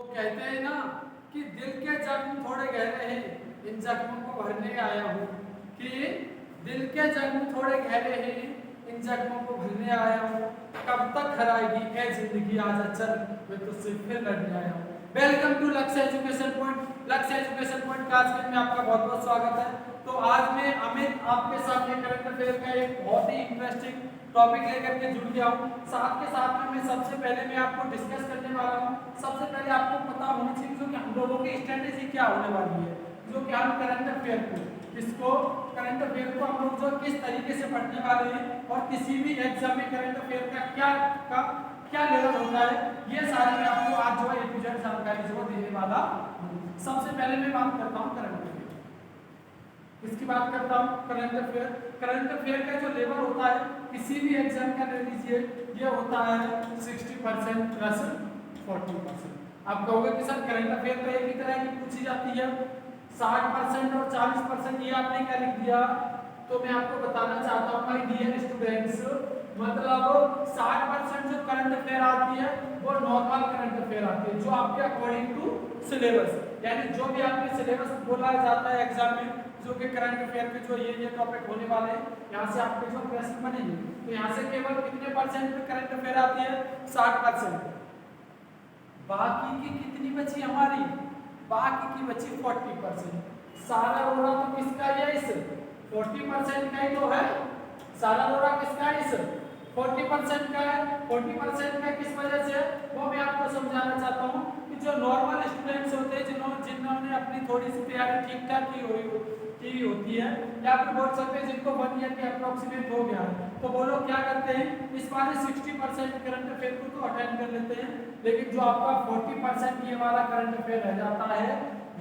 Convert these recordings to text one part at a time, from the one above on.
कहते हैं ना कि दिल के जख्म थोड़े गहरे हैं, इन जख्मों को भरने आया हूँ। कि दिल के जख्म थोड़े गहरे हैं, इन जख्मों को भरने आया हूँ। कब तक हराएगी ए जिंदगी आजा चल, मैं तुझसे फिर लड़ने आया हूँ। वेलकम टू लक्ष्य एजुकेशन पॉइंट। लक्ष्य एजुकेशन पॉइंट क्लास में आपका बहुत बहुत स्वागत है। तो आज मैं अमित आपके सामने करंट अफेयर का एक बहुत ही इंटरेस्टिंग टॉपिक लेकर के जुड़ गया हूँ। साथ के साथ में मैं सबसे पहले मैं आपको डिस्कस करने वाला हूँ। सबसे पहले आपको पता होना चाहिए जो कि हम लोगों की स्ट्रेटेजी क्या होने वाली है, जो कि हम करंट अफेयर को हम लोग जो किस तरीके से पढ़ने वाले हैं और किसी भी एग्जाम में करंट अफेयर का क्या लेवल होता है, ये सारी मैं आपको आज जो है ए टू जेड जानकारी जो देने वाला हूँ। सबसे पहले मैं बात करता हूँ करंट अफेयर। इसकी बात करता हूँ करंट अफेयर। करंट अफेयर का जो लेवल होता है किसी भी एग्जाम का ले लीजिए, ये होता है 60% प्लस 40%। आप कहोगे कि सर करंट अफेयर तो एक ही तरह की पूछी जाती है, 60% और 40%, ये आपने क्या लिख दिया? तो मैं आपको बताना चाहता हूँ माय डियर स्टूडेंट्स, मतलब 60% जो करंट अफेयर आती है वो नॉर्मल करंट अफेयर आती है, जो आपके अकॉर्डिंग टू सिलेबस, यानी जो भी आपके सिलेबस बोला जाता है एग्जाम में, जो कि करंट अफेयर के जो ये टॉपिक होने वाले हैं, यहाँ से आपके जो प्रश्न बनेंगे, तो यहाँ से केवल कितने परसेंट पे करंट अफेयर आती है? 60%। बाकी की कितनी बची हमारी? बाकी की बची 40%। सारा रोड़ा तो किसका है? इस 40% का ही तो है। सारा रोड़ा किसका है? इस 40% का है। 40% का किस वजह से? वो मैं आपको समझाना चाहता हूँ कि जो नॉर्मल स्टूडेंट्स होते हैं, जिन्होंने अपनी थोड़ी सी तैयारी ठीक ठाक की होती है, या फिर बोल सकते हैं जिनको 1 ईयर के अप्रोक्सीमेट हो गया है, तो वो लोग क्या करते हैं, इस वाले 60% करंट अफेयर को तो अटेंड कर लेते हैं, लेकिन जो आपका 40% ये वाला करंट अफेयर रह जाता है,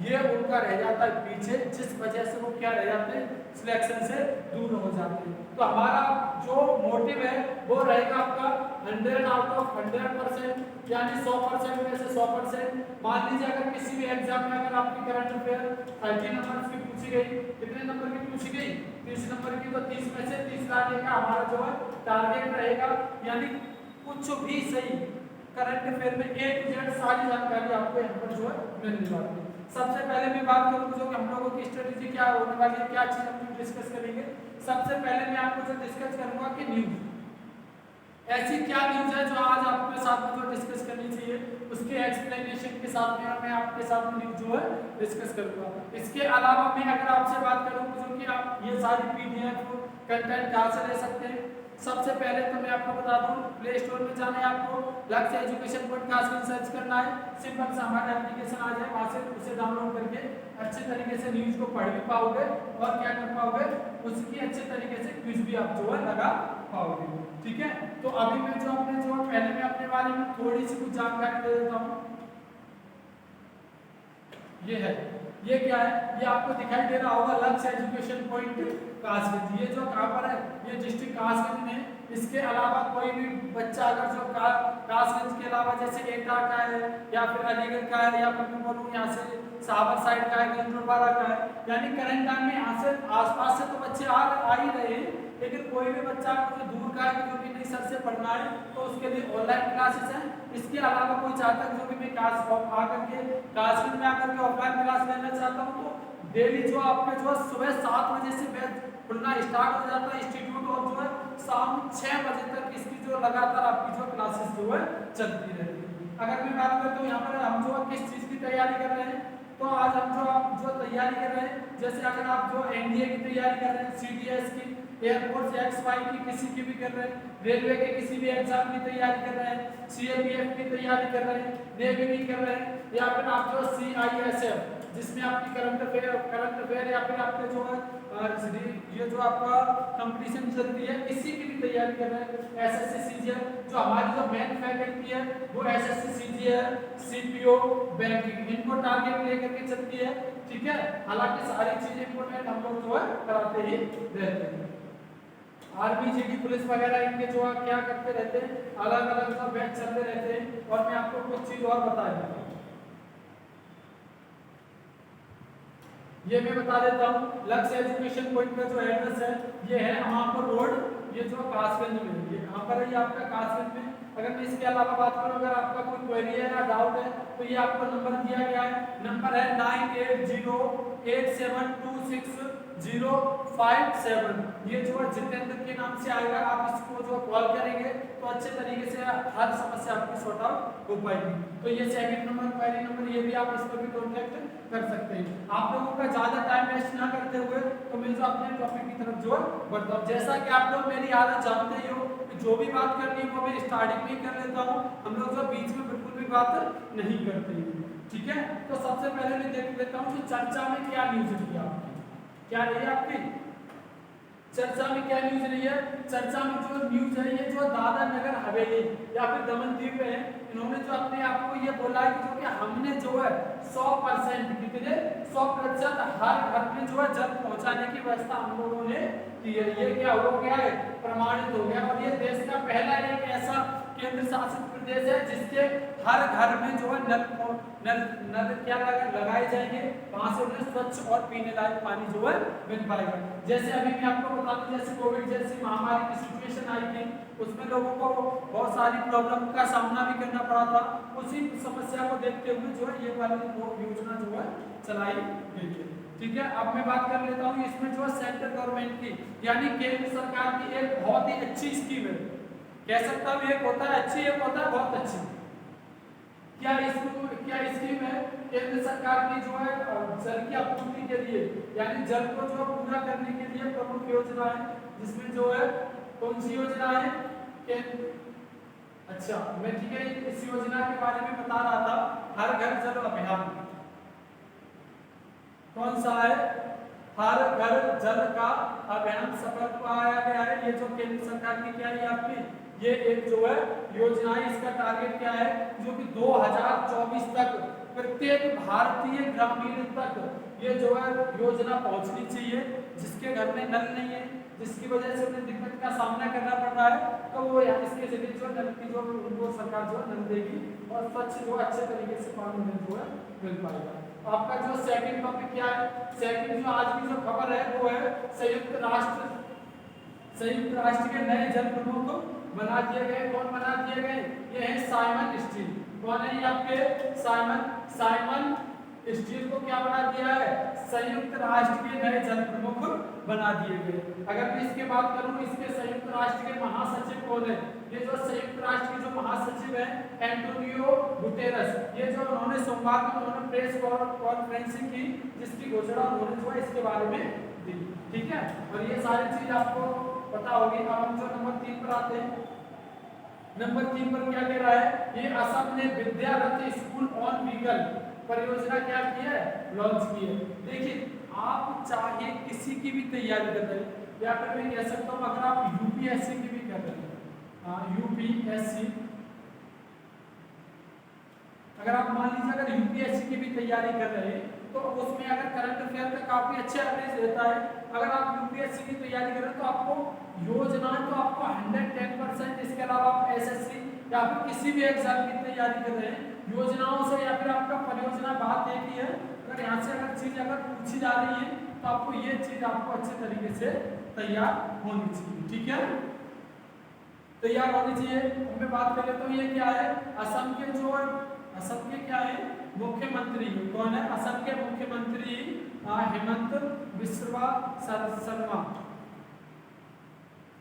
ये उनका रह जाता है पीछे, जिस वजह से वो क्या रह जाते हैं, सिलेक्शन से दूर हो जाते हैं। तो हमारा जो मोटिव है वो रहेगा आपका 100 आउट ऑफ 100%, यानी 100% में से 100%। मान लीजिए अगर किसी भी एग्जाम में अगर आपकी करंट अफेयर 30 नंबर की पूछी गई, कितने नंबर की पूछी गई? 30 नंबर की, तो 30 में से 30 लाने का हमारा जो है टारगेट रहेगा, यानी कुछ भी सही करंट अफेयर में ए टू जेड सारी जानकारी आपको यहाँ पर जो है मिलने वाली है। सबसे पहले मैं बात करूँ जो कि हम लोगों की स्ट्रेटेजी क्या होने वाली है, क्या चीज हम लोग डिस्कस करेंगे। सबसे पहले मैं आपको जो डिस्कस करूंगा कि न्यूज, ऐसी क्या न्यूज है जो आज आपके साथ में जो डिस्कस करनी चाहिए, उसके एक्सप्लेनेशन के साथ में मैं आपके साथ में न्यूज जो है डिस्कस करूंगा। इसके अलावा मैं अगर आपसे बात करूं जो कि आप ये सारी पीडीएफ कंटेंट कहाँ से ले सकते हैं, सबसे पहले तो मैं आपको बता दूं, प्ले स्टोर में जाना है, आपको लक्ष्य एजुकेशन पॉडकास्ट में सर्च करना है, सिंपल सा हमारा एप्लीकेशन आ जाए, वहां से उसे डाउनलोड करके अच्छे तरीके से न्यूज को पढ़ भी पाओगे और क्या कर पाओगे, उसकी अच्छे तरीके से क्विज भी आप जो है लगा पाओगे। ठीक है, तो अभी मैं जो पहले मैं अपने बारे में थोड़ी सी कुछ जानकारी दे देता हूँ। ये है, ये क्या है, ये आपको दिखाई दे रहा होगा लक्ष्य एजुकेशन पॉइंट कासगंज। ये जो कहाँ पर है, ये डिस्ट्रिक्ट कासगंज में। इसके अलावा कोई भी बच्चा अगर जो कासगंज के अलावा जैसे एटा का है या फिर अलीगढ़ का है या फिर मैं बोलूँ यहाँ से सावर साइड का है, गंजोरवाड़ा का है, यानी करंट टाइम में यहाँ से आसपास से तो बच्चे आ ही रहे हैं, लेकिन कोई भी बच्चा जो दूर का है जो कि नहीं सर से पढ़ना है, तो उसके लिए ऑनलाइन क्लासेस हैं। इसके अलावा कोई चाहता है जो कि मैं क्लास आकर के क्लासरूम में आकर के ऑफलाइन क्लास लेना चाहता हूँ, तो डेली जो आपके जो सुबह 7 बजे से बैच खुलना स्टार्ट हो जाता है इंस्टीट्यूट, और जो है शाम 6 बजे तक इसकी जो लगातार आपकी जो क्लासेस जो है चलती रहती है। अगर मैं बात करता हूँ यहाँ पर हम जो किस चीज़ की तैयारी कर रहे हैं, तो आज हम जो तैयारी कर रहे हैं, जैसे अगर आप जो एनडीए की तैयारी कर रहे हैं, सीडीएस की, एयरफोर्स एक्सवाई की किसी की भी कर रहे हैं, रेलवे के किसी भी एग्जाम की तैयारी कर रहे हैं, सीएपीएफ की तैयारी कर रहे हैं, नेवी की कर रहे हैं, या फिर आप जो सीआईएसएफ जिसमें आपकी करंट अफेयर या फिर आपके जो है ये जो आपका कंपटीशन चलती है, इसी की भी तैयारी कर रहे हैं। एसएससी सीजीएल, जो हमारी जो मेन फैकल्टी है वो एसएससी सीजीएल, सीपीओ, बैंकिंग, इनको टारगेट लेकर के चलती है। ठीक है, हालांकि सारी चीजें इंपोर्टेंट हम लोग जो है कराते ही रहते हैं। आर्मी, जेडी, पुलिस वगैरह इनके जो क्या करते रहते हैं, अलग अलग जो बैच चलते रहते हैं। और मैं आपको कुछ चीज और बता देता हूँ, ये मैं बता देता हूँ, लक्ष्य एजुकेशन पॉइंट का जो एड्रेस है ये है अमानपुर रोड, ये जो कासगंज में, ये कहाँ पर है, ये आपका कासगंज में अगर मैं इसके अलावा बात करूं, अगर आपका कोई क्वेरी है या डाउट है तो ये आपको नंबर दिया गया है, नंबर है 9808726057। ये जो है जितेंद्र के नाम से आएगा, आप इसको जो कॉल करेंगे तो अच्छे तरीके से हर समस्या आपकी सॉर्ट आउट हो पाएगी। तो ये सेकंड नंबर, क्वेरी नंबर, ये भी आप इस पर भी कॉन्टेक्ट कर सकते हैं। आप लोगों का ज्यादा टाइम वेस्ट ना करते हुए तो मैं जो अपने टॉपिक की तरफ जो बढ़ता हूँ। जैसा कि आप लोग मेरी आदत जानते ही हो, जो भी बात करनी है वो मैं स्टार्टिंग में ही कर लेता हूँ, हम लोग जो बीच में बिल्कुल भी बात नहीं करते हैं, ठीक है। तो सबसे पहले मैं देख लेता हूँ कि चर्चा में क्या न्यूज रही है आपकी, क्या रही है आपकी चर्चा में, क्या न्यूज रही है। चर्चा में जो न्यूज है, ये जो दादरा नगर हवेली या फिर दमन-दीव है, इन्होंने जो अपने आप को ये बोला है कि जो कि हमने जो है 100% कितने 100% हर घर में जो है जल पहुंचाने की व्यवस्था हम लोगों ने की है। ये क्या हो गया है, प्रमाणित हो गया। और ये देश का पहला एक ऐसा केंद्र शासित प्रदेश है जिसके हर घर में जो है नल क्या लगाए जाएंगे, वहां से उन्हें स्वच्छ और पीने लायक पानी जो है मिल पाएगा। जैसे अभी मैं आपको बता दूं, जैसे कोविड जैसी महामारी की सिचुएशन आई थी, उसमें लोगों को बहुत सारी प्रॉब्लम का सामना भी करना पड़ा था। उसी समस्या को देखते हुए जो है ये वाली योजना जो है चलाई गई है, ठीक है। अब मैं बात कर लेता हूँ इसमें जो है सेंट्रल गवर्नमेंट की यानी केंद्र सरकार की एक बहुत ही अच्छी स्कीम है, कह सकता हूँ एक होता है अच्छी, एक होता है बहुत अच्छी। क्या स्कीम है, केंद्र सरकार की जो है जल की आपूर्ति के लिए यानी जल को जो पूरा करने के लिए प्रमुख योजना है, जिसमें जो है कौन सी योजना है अच्छा मैं ठीक है इस योजना के बारे में बता रहा था, हर घर जल अभियान। कौन सा है, हर घर जल का अभियान सफल पाया गया है। ये जो केंद्र सरकार की क्या है आपकी ये एक जो है योजना है, इसका टारगेट क्या है जो कि 2024 तक प्रत्येक भारतीय ग्रामीण तक ये जो है योजना पहुंचनी चाहिए। जिसके घर में नल नहीं है, जिसकी वजह से उन्हें दिक्कत का सामना करना पड़ रहा है, तो वो इसके जरिए जो नल की जो उनको सरकार जो नल देगी और स्वच्छ जो अच्छे तरीके से पानी उन्हें जो है मिल पाएगा। आपका जो सेकंड टॉपिक क्या है, सेकंड जो आज की जो खबर है वो है संयुक्त राष्ट्र के नए जल प्रमुख बना दिए गए। कौन बना दिए गए, ये है साइमन स्टील। कौन है ये आपके साइमन स्टील को क्या बना दिया है, संयुक्त राष्ट्र के नए जल प्रमुख बना दिए गए। अगर मैं इसके बात करूं, इसके संयुक्त राष्ट्र के महासचिव कौन है, ये जो संयुक्त राष्ट्र के जो महासचिव है एंटोनियो गुटेरस। ये जो उन्होंने सोमवार को उन्होंने प्रेस कॉन्फ्रेंसिंग की, जिसकी घोषणा उन्होंने जो है इसके बारे में दी, ठीक है। और ये सारी चीज आपको पता होगी। अब हम जो नंबर 3 पर आते हैं, नंबर 3 पर क्या कह रहा है, ये असम ने विद्यारथ स्कूल ऑन व्हीकल परियोजना क्या की है, लॉन्च की है। देखिए आप चाहे किसी की भी तैयारी कर रहे हैं या फिर मैं कह सकता हूँ अगर आप यूपीएससी की भी कर रहे हैं, यूपीएससी अगर आप मान लीजिए अगर यूपीएससी की भी तैयारी कर रहे हैं तो उसमें अगर करंट अफेयर का काफी अच्छा एवरेज रहता है। अगर आप यूपीएससी की तैयारी कर रहे हैं तो आपको योजनाएं तो आपको 110%, इसके अलावा आप एसएससी या फिर किसी भी एग्जाम की तैयारी कर रहे हैं योजनाओं से या फिर आपका परियोजना बात एक ही है। अगर यहाँ से अगर चीज अगर पूछी जा रही है तो आपको ये चीज आपको अच्छे तरीके से तैयार होनी चाहिए, ठीक है, तैयार होनी चाहिए। मैं बात कर लेता हूँ ये क्या है, असम के क्या है मुख्यमंत्री, कौन है, असम के मुख्यमंत्री हेमंत बिस्वा शर्मा।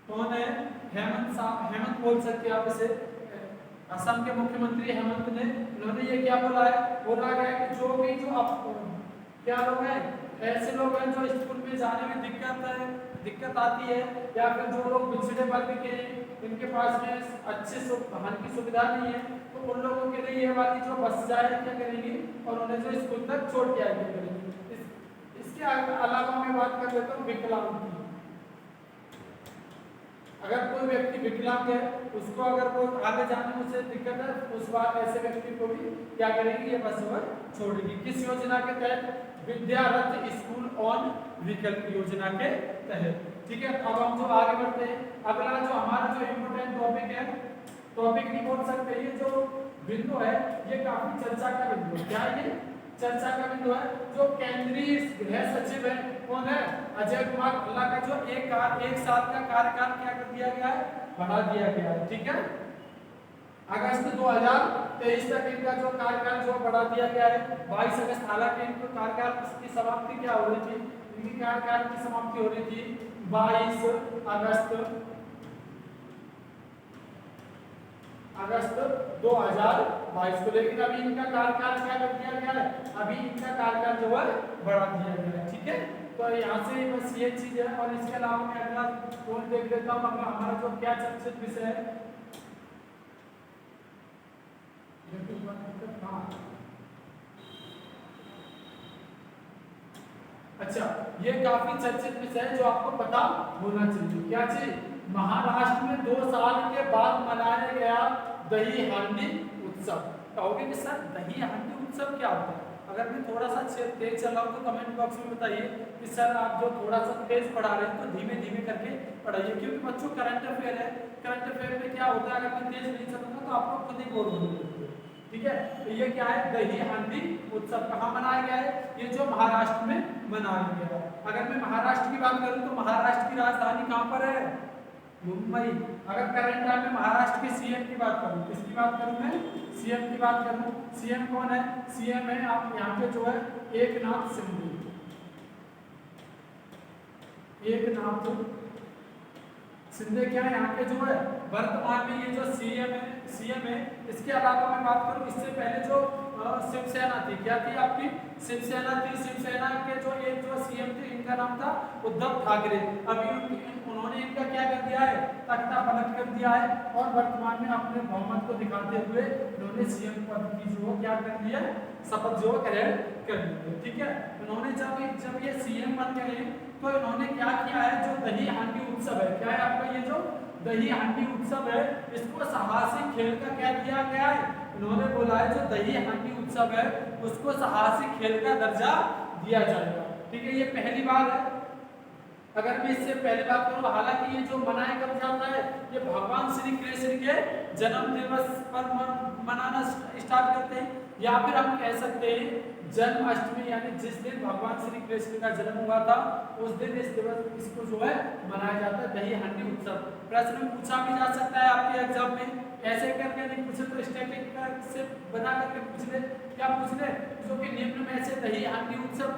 कौन है, हेमंत बोल सकते हैं आप इसे। असम के मुख्यमंत्री हेमंत ने उन्होंने ये क्या बोला है, बोला गया कि जो भी जो आप क्या लोग हैं, ऐसे लोग हैं जो स्कूल में जाने में दिक्कत आती है या फिर जो लोग पिछड़े वर्ग के हैं, इनके पास में अच्छे वाहन की सुविधा नहीं है, तो उन लोगों के लिए ये वाली जो बस जाए क्या करेंगे और उन्हें जो स्कूल तक छोड़ के आगे करेंगे। इसके अलावा मैं बात कर लेता हूँ विकलांग की। अगर कोई व्यक्ति विकलांग है, उसको अगर वो आगे जाने में उसे दिक्कत है, उस बार ऐसे व्यक्ति को भी क्या करेंगे, ये बस छोड़ेगी। किस योजना के तहत, विद्यारथ स्कूल ऑन व्हीकल योजना के तहत, ठीक है। अब हम जो आगे बढ़ते हैं, अगला जो हमारा जो इम्पोर्टेंट टॉपिक है, टॉपिक नहीं बोल सकते, ये जो बिंदु है ये काफी चर्चा का बिंदु है। क्या ये चर्चा का बिंदु है, जो केंद्रीय गृह सचिव है कौन है, अजय कुमार भल्ला का जो एक साल का कार्यकाल क्या कर दिया गया है, बढ़ा दिया गया है, ठीक है। अगस्त 2023 तक इनका जो कार्यकाल जो बढ़ा दिया गया है 22 अगस्त। हालांकि इनका कार्यकाल की समाप्ति क्या हो रही थी, इनकी कार्यकाल की समाप्ति हो रही थी 22 अगस्त 2022 को, लेकिन अभी इनका कार्यकाल क्या कर दिया गया है, अभी इनका कार्यकाल जो है बढ़ा दिया गया है। ठीक है, तो यहाँ से बस ये चीज है। और इसके अलावा मैं अगला पॉइंट देख लेता हूँ, हमारा जो क्या चर्चित विषय है। अच्छा, ये काफी चर्चित विषय है जो आपको पता होना चाहिए। क्या चीज, महाराष्ट्र में 2 साल के बाद मनाया गया दही हांडी उत्सव। कहोगे कि सर दही हांडी उत्सव क्या होता है? अगर मैं थोड़ा सा तेज चल रहा हूँ तो कमेंट बॉक्स में बताइए कि सर आप जो थोड़ा सा तेज पढ़ा रहे हैं तो धीमे धीमे करके पढ़ाइए, क्योंकि बच्चों करंट अफेयर है, करंट अफेयर में क्या होता है अगर मैं तेज नहीं चलूंगा तो आपको खुद ही बोर हो जाएगा। ठीक है, तो ये क्या है, दही हांडी उत्सव कहाँ मनाया गया है, ये जो महाराष्ट्र में मनाया गया है। अगर मैं महाराष्ट्र की बात करूं तो महाराष्ट्र की राजधानी कहाँ पर है, मुंबई। अगर करंट टाइम में महाराष्ट्र के सीएम की बात करूं, किसकी बात करूं मैं, सीएम की बात करूं। सीएम कौन है, सीएम है आप यहाँ पे जो है एकनाथ शिंदे। एकनाथ शिंदे क्या है यहाँ के जो है वर्तमान में ये जो सीएम है। इसके अलावा मैं बात करूं, इससे पहले जो शिवसेना थी, क्या थी आपकी, शिवसेना थी। शिवसेना के जो एक जो सीएम थे इनका नाम था उद्धव ठाकरे। अभी उन्होंने इनका क्या कर दिया है, तख्ता पलट कर दिया है और वर्तमान में अपने बहुमत को दिखाते हुए इन्होंने सीएम पद की जो क्या कर दिया, शपथ जो ग्रहण कर ली। ठीक है, उन्होंने जब ये सीएम बन गए तो इन्होंने क्या किया है, जो दही हांडी उत्सव है, क्या है आपका ये जो दही हांडी उत्सव है, इसको साहसिक खेल का क्या दिया गया है, इन्होंने बोला है जो दही हांडी उत्सव है उसको साहसिक खेल का दर्जा दिया जाएगा। ठीक है, ये पहली बार है। अगर मैं इससे पहले बात करूं, हालांकि ये जो मनाया कब जाता है, ये भगवान श्री कृष्ण के जन्म दिवस पर मनाना स्टार्ट करते हैं, या फिर हम कह सकते हैं जन्माष्टमी, यानी जिस दिन भगवान श्री कृष्ण का जन्म हुआ था उस दिन इस दिवस इसको जो है मनाया जाता है दही हांडी उत्सव। प्रश्न में पूछा भी जा सकता है आपके एग्जाम में, ऐसे करके नहीं पूछे तो स्टैटिक से बना करके पूछ ले, क्या पूछ ले, जो कि निम्न में से दही हांडी उत्सव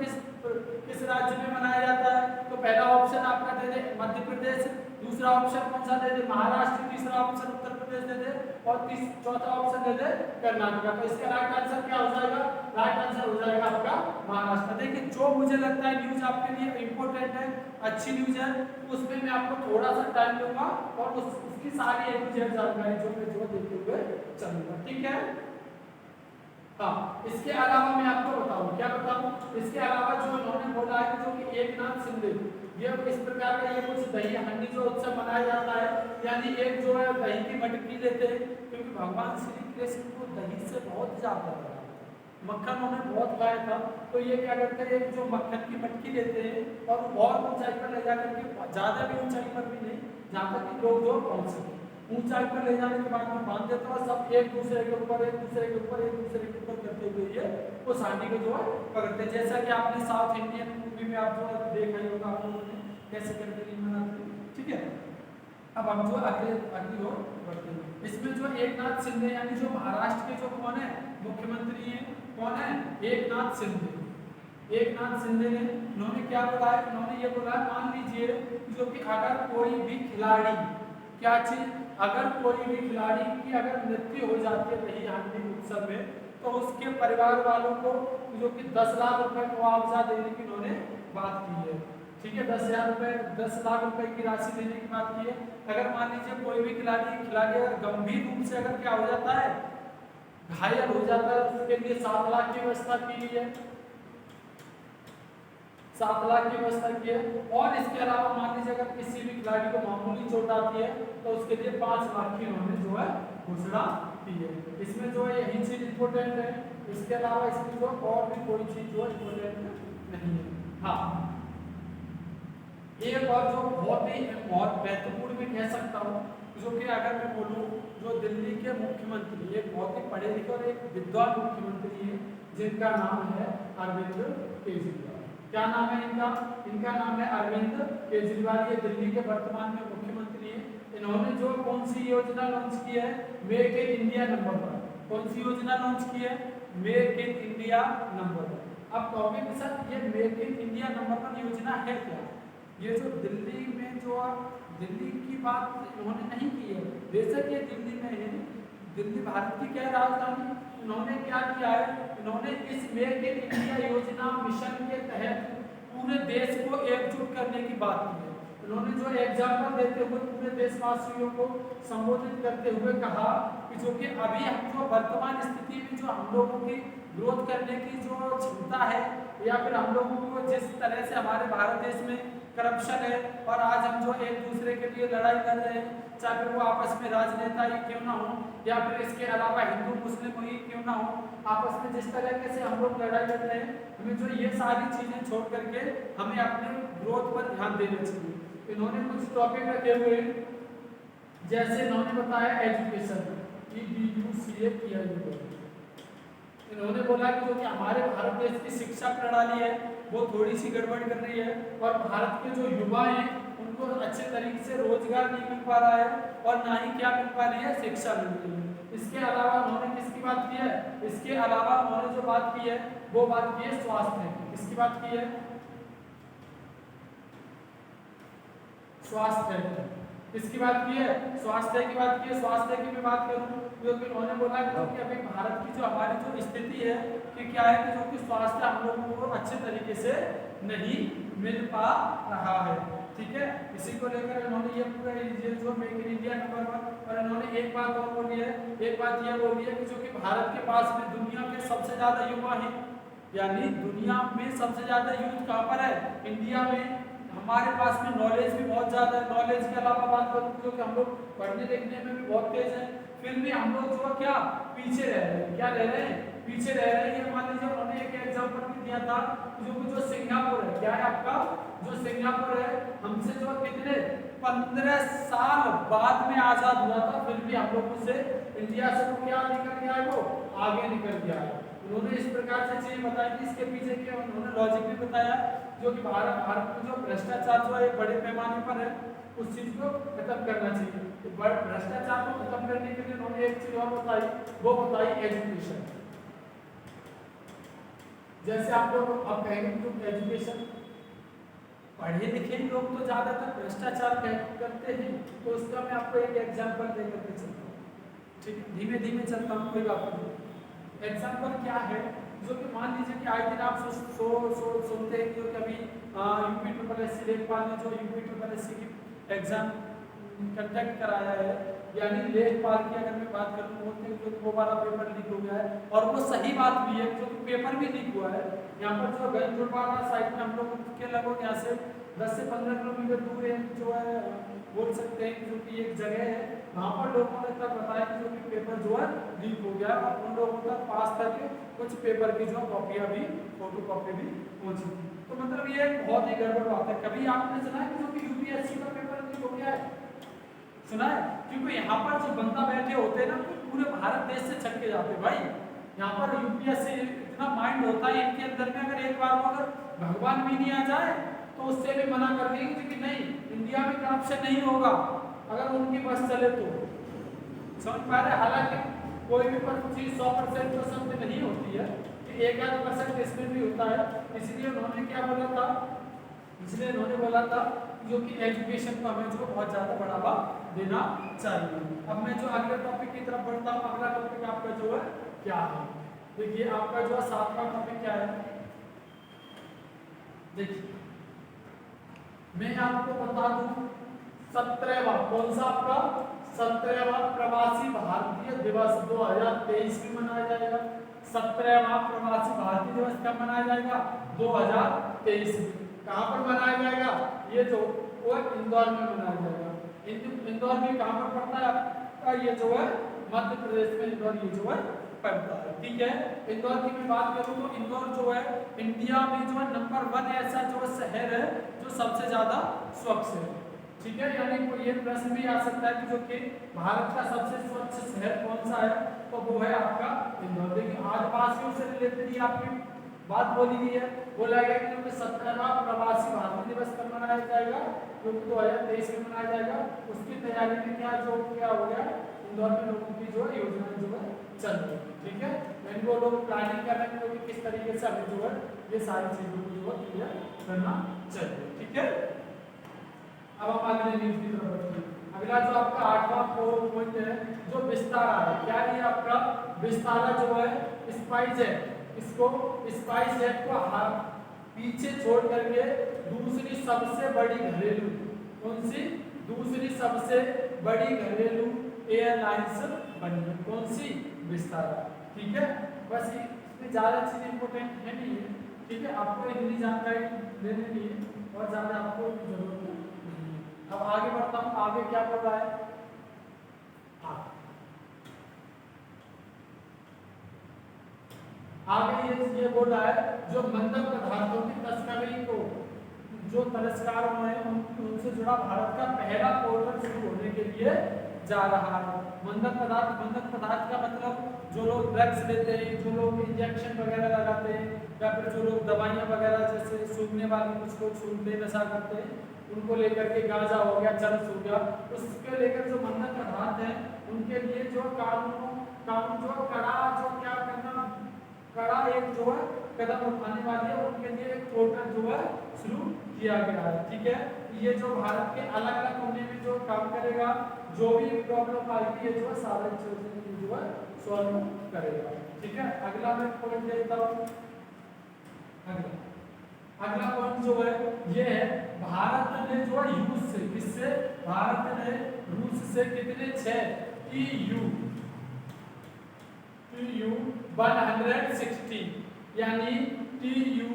किस राज्य में मनाया जाता है। तो पहला ऑप्शन आपका दे दे मध्य प्रदेश, दूसरा ऑप्शन कौन सा दे दे महाराष्ट्र, तीसरा ऑप्शन उत्तर प्रदेश दे दे और चौथा ऑप्शन दे दे कर्नाटक। तो इसका राइट आंसर क्या हो जाएगा, राइट आंसर हो जाएगा आपका महाराष्ट्र। देखिए जो मुझे लगता है न्यूज आपके लिए इंपॉर्टेंट है, अच्छी न्यूज है, उसमें मैं आपको थोड़ा सा टाइम दूंगा और उसकी सारी जानकारी जो मैं जो देते हुए चलूंगा। ठीक है, हाँ, इसके अलावा मैं आपको बताऊं, क्या बताऊं, इसके अलावा जो उन्होंने बोला है जो कि एकनाथ शिंदे, ये इस प्रकार का ये कुछ दही हांडी जो उत्सव मनाया जाता है, यानी एक जो है दही की मटकी लेते हैं, क्योंकि भगवान श्री कृष्ण को दही से बहुत ज्यादा मक्खन उन्हें बहुत खाया था, तो ये क्या करते हैं, एक जो मक्खन की मटकी लेते हैं और बहुत ऊंचाई पर ले जाकर के, ज्यादा भी ऊंचाई पर भी नहीं, जहाँ तक कि लोग जो पहुंच सके, ऊंचाई पर ले जाने के बाद में बांध देता है, सब एक दूसरे के ऊपर एक दूसरे के ऊपर एक दूसरे के ऊपर करते हुए ये उस हांडी को जो है पकड़ते हैं। जैसा कि आपने साउथ इंडियन मूवी में आप जो देखा ही होगा, आप लोगों ने कैसे करके नहीं मनाते। ठीक है, अब हम जो अगली ओर बढ़ते हैं, इसमें जो एकनाथ शिंदे यानी जो महाराष्ट्र के जो कौन है मुख्यमंत्री हैं, कौन है, एकनाथ शिंदे। एकनाथ शिंदे ने उन्होंने क्या बोला है, उन्होंने ये बोला है, मान लीजिए जो कि अगर कोई भी खिलाड़ी, क्या चीज, अगर कोई भी खिलाड़ी की अगर मृत्यु हो जाती है दही हांडी उत्सव में, तो उसके परिवार वालों को जो कि 10 लाख रुपए मुआवजा देने की उन्होंने बात की है। ठीक है, 10 लाख रुपए की राशि देने की बात की है। अगर मान लीजिए कोई भी खिलाड़ी अगर गंभीर रूप से अगर क्या हो जाता है, घायल हो जाता है, उसके लिए 7 लाख की व्यवस्था की गई है, 7 लाख की व्यवस्था की है। और इसके अलावा मान लीजिए अगर किसी भी खिलाड़ी को मामूली चोट आती है तो उसके लिए 5 लाख की उन्होंने जो है घोषणा की है। इसमें जो है यही चीज इंपॉर्टेंट है, इसके अलावा इसमें जो और भी कोई चीज जो इंपॉर्टेंट नहीं है। हाँ, एक और जो बहुत महत्वपूर्ण मैं कह सकता हूँ, जो कि अगर मैं बोलूँ, जो दिल्ली के मुख्यमंत्री, एक बहुत ही पढ़े लिखे और एक विद्वान मुख्यमंत्री है जिनका नाम है अरविंद केजरीवाल। क्या नाम है इनका, इनका नाम है अरविंद केजरीवाल। ये दिल्ली के वर्तमान में मुख्यमंत्री है। इन्होंने जो कौन सी योजना लॉन्च की है, मेक इन इंडिया नंबर 1। कौन सी योजना लॉन्च की है, मेक इन इंडिया नंबर 1। अब कहोगे कि सर ये मेक इन इंडिया नंबर 1 योजना है क्या? ये जो दिल्ली में जो दिल्ली की बात इन्होंने नहीं की है, बेशक ये दिल्ली में है, दिल्ली भारत की क्या राजधानी। इन्होंने क्या किया है, इन्होंने इस मेक इन इंडिया योजना मिशन के तहत पूरे देश को एकजुट करने की बात की है। उन्होंने जो एग्जाम्पल देते हुए पूरे देशवासियों को संबोधित करते हुए कहा कि जो कि अभी हम जो वर्तमान स्थिति में जो हम लोगों की ग्रोथ करने की जो क्षमता है, या फिर हम लोगों को जिस तरह से हमारे भारत देश में करप्शन है और आज हम जो एक दूसरे के लिए लड़ाई कर रहे हैं, चाहे फिर वो आपस में राजनेता ही क्यों ना हो या फिर इसके अलावा हिंदू मुस्लिम ही क्यों ना हो, आपस में जिस तरीके से हम लोग लड़ाई लड़ रहे हैं, हमें जो ये सारी चीजें छोड़ करके हमें अपने ग्रोथ पर ध्यान देना चाहिए। इन्होंने कुछ टॉपिक रखे हुए जैसे इन्होंने बताया एजुकेशन EDUCA किया गया। इन्होंने बोला कि जो कि हमारे भारत देश की शिक्षा प्रणाली है वो थोड़ी सी गड़बड़ कर रही है और भारत के जो युवा हैं उनको अच्छे तरीके से रोजगार नहीं मिल पा रहा है और ना ही क्या मिल पा रही है, शिक्षा मिल रही है। इसके अलावा उन्होंने किसकी बात की है, इसके अलावा उन्होंने जो बात की है वो बात की है स्वास्थ्य की। किसकी बात की है, स्वास्थ्य। किसकी बात की है, स्वास्थ्य की बात की है। स्वास्थ्य की मैं बात करूं क्योंकि उन्होंने बोला कि अभी भारत की जो हमारी जो स्थिति है कि क्या है कि जो कि स्वास्थ्य हम लोगों को अच्छे तरीके से नहीं मिल पा रहा है। ठीक है, इसी को लेकर इन्होंने ये पूरा ये जो मेक इन इंडिया नंबर 1 और इन्होंने एक बात और बोली है, एक बात ये बोली है कि जो कि भारत के पास में दुनिया के सबसे ज्यादा युवा हैं, यानी दुनिया में सबसे ज्यादा यूथ कहाँ पर है, इंडिया में। हमारे पास में नॉलेज भी बहुत ज़्यादा है। नॉलेज के अलावा बात करूँ तो कि हम लोग पढ़ने लिखने में भी बहुत तेज हैं, फिर भी हम लोग जो क्या पीछे रह रहे हैं। क्या रह रहे हैं, पीछे रह रहे हैं। ये मान लीजिए उन्होंने एक एग्जाम्पल भी दिया था जो सिंगापुर है, क्या है आपका जो सिंगापुर है, हमसे जो कितने 15 साल बाद में आज़ाद हुआ था, फिर भी हम लोगों से इंडिया से वो क्या निकल गया है, वो आगे निकल गया है। उन्होंने इस प्रकार से चीज़ बताई कि इसके पीछे के उन्होंने लॉजिक भी बताया जो कि भारत में जो भ्रष्टाचार जो है बड़े पैमाने पर है, उस चीज को खत्म करना चाहिए। तो भ्रष्टाचार को खत्म करने के लिए उन्होंने एक चीज और बताई, वो बताई एजुकेशन। जैसे आप लोग अब कहेंगे तो एजुकेशन, पढ़े लिखे लोग तो ज्यादातर भ्रष्टाचार करते हैं, तो उसका मैं आपको एक एग्जाम्पल देकर के चलता हूँ। ठीक है, धीमे धीमे चलता हूँ, कोई बात नहीं। एग्जाम्पल क्या है, जो कि मान लीजिए कि आए दिन आप सुनते हैं कि कभी UPSSC लेखपाल ने जो UPSSC की एग्जाम कंडक्ट कराया है, यानी लेखपाल की अगर मैं बात करूँ बोलते हैं कि दोबारा पेपर लीक हो गया है, और वो सही बात भी है जो कि पेपर भी लीक हुआ है। यहाँ पर जो गंजपुरपाड़ा साइड में हम लोग के लगभग यहाँ से 10 से 15 किलोमीटर दूर जो है बोल सकते हैं कि जो कि एक जगह है, वहाँ पर लोगों ने तक बताया कि जो कि पेपर जो है लीक हो गया और उन लोगों तक पास करके कुछ पेपर की जो कॉपियाँ भी, फोटो कॉपी भी पहुँची थी। तो मतलब ये बहुत ही गड़बड़ बात है। कभी आपने सुना है कि जो कि UPSC का पेपर लीक हो गया है, सुना है? क्योंकि यहाँ पर जो बंदा बैठे होते हैं ना, पूरे भारत देश से छटके जाते हैं भाई। यहाँ पर UPSC इतना माइंड होता है इनके अंदर में, अगर एक बार अगर भगवान भी नहीं आ जाए तो उससे भी मना कर देंगे कि नहीं, इंडिया में करप्शन नहीं होगा अगर उनकी बस चले तो। समझ पा रहे? हालांकि कोई भी चीज 100% तो समझ नहीं होती है, 1-8% इसमें भी होता है। इसलिए उन्होंने क्या बोला था, इसलिए उन्होंने बोला था जो कि एजुकेशन को हमें जो बहुत ज़्यादा बढ़ावा देना चाहिए। अब मैं जो अगले टॉपिक की तरफ बढ़ता हूँ, अगला टॉपिक आपका जो है क्या है, देखिए आपका जो 7वां टॉपिक क्या है। देखिए मैं आपको बता दूं 17वां, कौन सा आपका 17वां प्रवासी भारतीय दिवस 2023 में मनाया जाएगा। 17वां प्रवासी भारतीय दिवस कब मनाया जाएगा, 2023 में। कहाँ पर मनाया जाएगा, ये जो वो इंदौर में मनाया जाएगा। इंदौर में कहाँ पर पड़ता है आपका, ये जो है मध्य प्रदेश में इंदौर ये जो है पड़ता है। ठीक है, इंदौर की मैं बात करूँ तो इंदौर जो है इंडिया में जो है नंबर 1 ऐसा जो शहर है जो सबसे ज्यादा स्वच्छ है। ठीक है, यानी कोई ये प्रश्न भी आ सकता है कि जो कि भारत का सबसे स्वच्छ शहर कौन सा है, तो वो है आपका इंदौर। देखिए आदिवासियों से रिलेटेड ही आपकी बात बोली गई है। बोला गया कि उनके 17वां प्रवासी भारतीय दिवस कब मनाया जाएगा, जो कि 2023 में मनाया जाएगा। उसकी तैयारी में क्या हो गया, इंदौर में लोगों की जो योजना जो है चल रही है। ठीक है, यानी वो लोग प्लानिंग कर रहे हैं कि किस तरीके से हमें जो है ये सारी चीजों को जो है क्लियर करना चाहिए। ठीक है, अब हम अगले न्यूज की तरफ बढ़ते हैं। अगला जो आपका 8वां पॉइंट है जो विस्तारा है। क्या ये आपका विस्तारा जो है स्पाइस है, इसको स्पाइस जेट को पीछे छोड़ करके दूसरी सबसे बड़ी घरेलू, कौन सी दूसरी सबसे बड़ी घरेलू एयरलाइंस बनी है, कौन सी, विस्तारा। ठीक है, बस इसमें ज्यादा चीज इंपोर्टेंट है नहीं है। ठीक है, आपको इतनी जानकारी देने के लिए और ज्यादा आपको जरूरत नहीं है। अब आगे बढ़ता हूँ, आगे क्या बोल रहा है, आगे ये बोल रहा है जो मंदक पदार्थों की तस्करी को जो तस्कर हुए हैं उनसे जुड़ा भारत का पहला पोर्टल शुरू होने के लिए जा रहा है। मंदक पदार्थ का मतलब जो लोग ड्रग्स लेते हैं, जो लोग इंजेक्शन वगैरह लगाते हैं, या फिर जो लोग दवाइयाँ वगैरह जैसे सूंघने वाले कुछ लोग सूंघते नशा करते हैं, उनको लेकर के गांजा हो गया, चरस हो गया, उसके लेकर जो मंदक पदार्थ है उनके लिए जो कानून जो कड़ा एक जो है कदम उठाने वाली है, उनके लिए एक पोर्टल जो है शुरू किया गया है। ठीक है, ये जो भारत के अलग अलग कोने में जो काम करेगा, जो भी प्रॉब्लम आएगी ये जो है सारे चीजें जो है सॉल्व करेगा। ठीक है, अगला मैं पॉइंट देता हूँ। अगला पॉइंट जो है ये है भारत ने जो है रूस से, किससे, भारत ने रूस से कितने 6 EU 160 यानी TU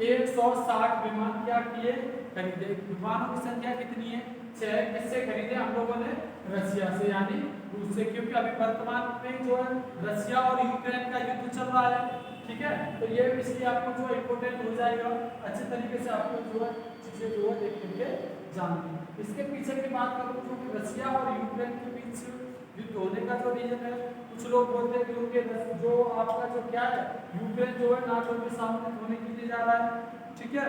160 विमान क्या किए, खरीदे। विमानों की संख्या कितनी है, 6। किससे खरीदे हम लोगों ने, रशिया से यानी रूस से, क्योंकि अभी वर्तमान में जो है रशिया और यूक्रेन का युद्ध चल रहा है। ठीक है, तो ये इसलिए आपको जो इम्पोर्टेंट हो जाएगा, अच्छे तरीके से आपको जो है चीजें जो है देख करके जाननी। इसके पीछे की बात करूँ तो रशिया और यूक्रेन के बीच युद्ध होने का जो रीजन है, कुछ लोग बोलते हैं क्योंकि जो आपका जो क्या है यूक्रेन जो है नाटो के सामने होने के लिए जा रहा है। ठीक है,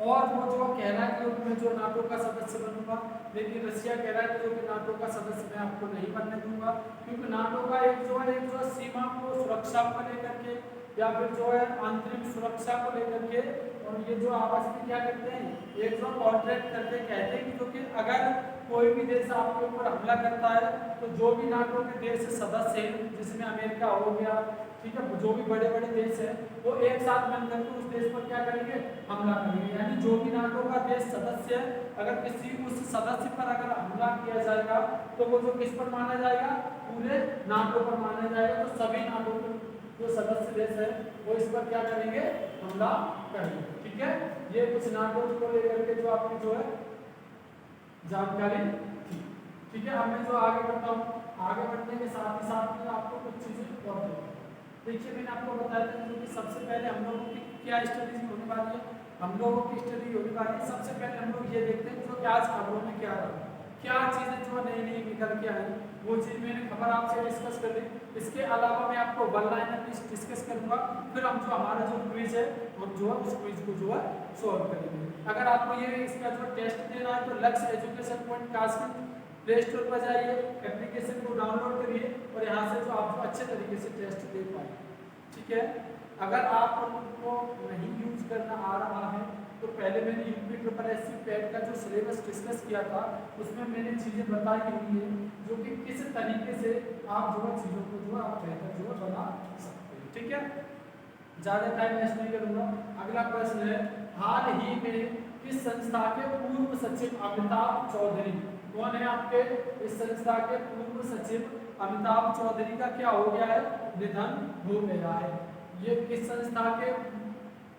और वो जो कह रहा है कि मैं जो नाटो का सदस्य बनूंगा, लेकिन रशिया कह रहा है कि नाटो का सदस्य मैं आपको नहीं बनने दूंगा, क्योंकि नाटो का एक जो है सीमा को सुरक्षा को लेकर के या फिर जो है आंतरिक सुरक्षा को लेकर के, और ये जो आपस में क्या करते हैं एक जो कॉन्ट्रैक्ट करके कहते हैं कि जो कि अगर कोई भी देश आपके ऊपर हमला करता है तो जो भी नाटो के देश सदस्य हैं, जिसमें अमेरिका हो गया, ठीक है, जो भी बड़े बड़े देश हैं, वो एक साथ मिलकर के उस देश पर क्या करेंगे, हमला करेंगे। यानी जो भी नाटो का देश सदस्य है, अगर किसी उस सदस्य पर अगर हमला किया जाएगा तो वो जो किस पर माना जाएगा, पूरे नाटो पर माना जाएगा। तो सभी नाटो के जो सदस्य देश है वो इस पर क्या करेंगे, हमला करेंगे। ठीक है, ये कुछ नाटो को लेकर के जो आपकी जो है जानकारी थी। ठीक है, अब मैं जो आगे बढ़ता हूँ, आगे बढ़ने के साथ ही साथ में आपको कुछ चीजें और देखिए, मैंने आपको बताया था कि सबसे पहले हम लोगों की क्या स्टडीज होने वाली है, हम लोगों की स्टडी होने वाली है। सबसे पहले हम लोग ये देखते हैं जो आज खबरों में क्या रहा, क्या चीजें जो नई नई निकल के आई, वो चीज मैंने खबर आपसे डिस्कस कर ली। इसके अलावा मैं आपको वन लाइनर डिस्कस करूंगा, फिर हम जो हमारा जो क्विज है हम जो है उस क्विज को जो है सॉल्व करेंगे। अगर आपको ये इसका जो टेस्ट देना है तो लक्ष्य एजुकेशन पॉइंट कास्ट प्ले स्टोर पर जाइए, एप्लीकेशन को डाउनलोड करिए और यहाँ से जो आप अच्छे तरीके से टेस्ट दे पाए। ठीक है, अगर आपको नहीं यूज करना आ रहा है तो पहले मैंने UPSC पैट का जो सिलेबस डिस्कस किया था उसमें मैंने चीज़ें बताई हुई है जो कि किस तरीके से आप जो है चीज़ों को जो है आप बेहतर जो है बना सकते हैं। ठीक है, ज़्यादा टाइम वेस्ट नहीं करूँगा। अगला प्रश्न है, हाल ही में किस संस्था के पूर्व सचिव अमिताभ चौधरी, कौन है आपके इस संस्था के पूर्व सचिव अमिताभ चौधरी का क्या हो गया है, निधन हो गया है। ये किस संस्था के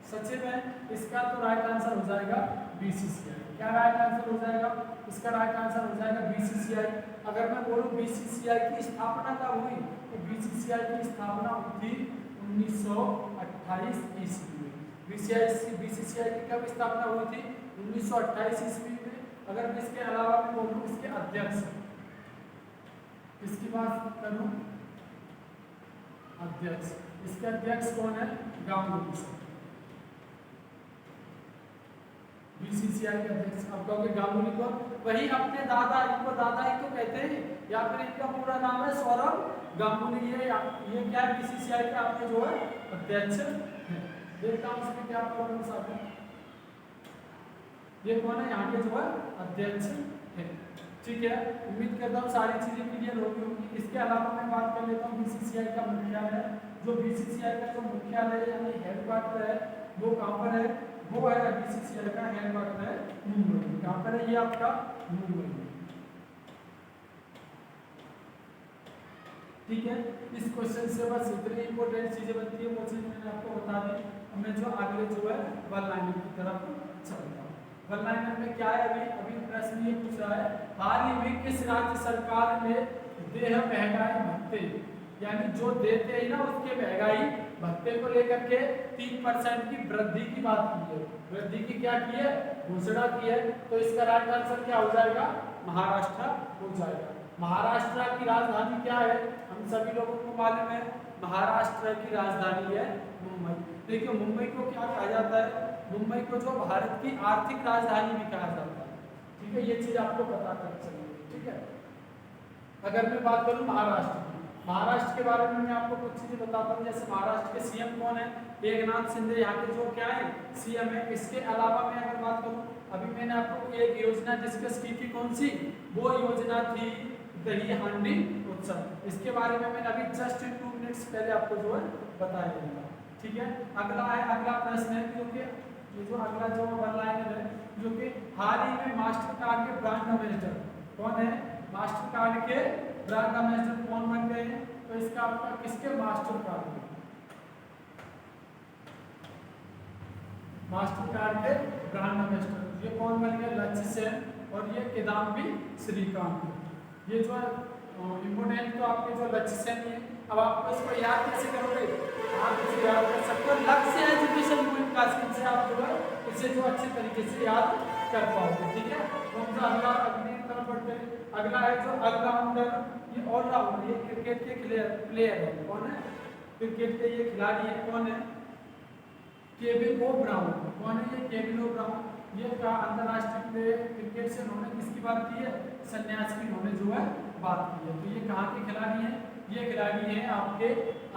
सचिव है, इसका तो राइट आंसर हो जाएगा BCCI। क्या राइट आंसर हो जाएगा, इसका राइट आंसर हो जाएगा BCCI। अगर मैं बोलूँ BCCI की स्थापना कब हुई, तो BCCI की स्थापना हुई थी 1928 ईस्वी में। BCCI की कब स्थापना हुई थी, 1928 ईस्वी में। अगर मैं इसके अलावा मैं बोलूँ इसके अध्यक्ष, इसकी बात करूँ अध्यक्ष, इसके अध्यक्ष कौन है? गांगुली सर, बीसीसीआई के अध्यक्ष। अब कहोगे गांगुली को, वही अपने दादा, इनको दादा ही तो कहते हैं, या फिर इनका पूरा नाम है सौरव गांगुली। ये क्या है? बीसीसीआई के आपके जो है अध्यक्ष है। देखता हूँ इसमें क्या प्रॉब्लम्स आते हैं। ये कौन है? यहाँ के जो है अध्यक्ष है। ठीक है, उम्मीद करता हूँ सारी चीजें क्लियर होगी होंगी। इसके अलावा मैं बात कर लेता हूँ बीसीसीआई का मुख्यालय। जो बीसीसीआई का जो मुख्यालय यानी हेडक्वार्टर है वो कहाँ पर है? वो है बीसीसीआई का हेडक्वार्टर है मुंबई। कहाँ पर है ये आपका? मुंबई। ठीक है, इस क्वेश्चन से बस इतनी इंपॉर्टेंट चीजें बनती है, वो चीज मैंने आपको बता दी। अब मैं जो आगे जो है वन लाइनर की तरफ चलता हूँ। वन लाइनर में क्या है? अभी प्रश्न ये पूछ रहा है, हाल ही में किस राज्य सरकार ने देह महंगाई भत्ते, यानी जो देते हैं ना उसके महंगाई भत्ते को लेकर के 3% की वृद्धि की बात की है। वृद्धि की क्या की है? घोषणा की है। तो इसका राइट आंसर क्या हो जाएगा? महाराष्ट्र हो जाएगा। महाराष्ट्र की राजधानी क्या है? हम सभी लोगों को मालूम है, महाराष्ट्र की राजधानी है मुंबई। देखिए मुंबई को क्या कहा जाता है? मुंबई को जो भारत की आर्थिक राजधानी भी कहा जाता है। ठीक है, ये चीज आपको पता कर चलिए। ठीक है, अगर मैं बात करूं महाराष्ट्र की, महाराष्ट्र के बारे में मैं आपको कुछ चीजें बताता हूँ। जैसे महाराष्ट्र के सीएम कौन है? एकनाथ शिंदे यहाँ के जो क्या है? सीएम है। इसके अलावा मैं अगर बात करूँ, अभी मैंने आपको एक योजना डिस्कस की थी, कौन सी? वो योजना थी दही हांडी उत्सव। इसके बारे में मैंने अभी जस्ट 2 मिनट्स पहले आपको जो है बताया। ठीक है, अगला प्रश्न है जो कि ये जो अगला जो वन लाइनर है, जो कि हाल ही में मास्टर कार्ड के ब्रांड एम्बेसडर कौन है? मास्टर कार्ड के ब्रांड एम्बेसडर कौन बन गए हैं? तो इसका आपका किसके? मास्टर कार्ड के, मास्टर कार्ड के ब्रांड एम्बेसडर ये कौन बन गए? लक्ष्य सेन और ये किदाम्बी श्रीकांत। ये जो इम्पोर्टेंट तो आपके जो लक्ष्य सेन है। अब आप इसको याद कैसे करोगे? आप इसे याद कर सकते हो लक्ष्य एजुकेशन क्लास से, आप जो है इसे जो अच्छे तरीके से याद कर पाओगे। ठीक है, तो हम अगला अगली तरफ बढ़ते हैं। अगला है जो ऑलराउंडर, ये ऑलराउंडर, ये क्रिकेट के प्लेयर है। कौन है? क्रिकेट के ये खिलाड़ी है। कौन है? केविन ओ ब्राउन। कौन है ये? केविन ओ ब्राउन। ये का अंतरराष्ट्रीय क्रिकेट से उन्होंने किसकी बात की है? संन्यास की उन्होंने जो है बात की है। तो ये कहाँ के खिलाड़ी हैं? ये खिलाड़ी हैं आपके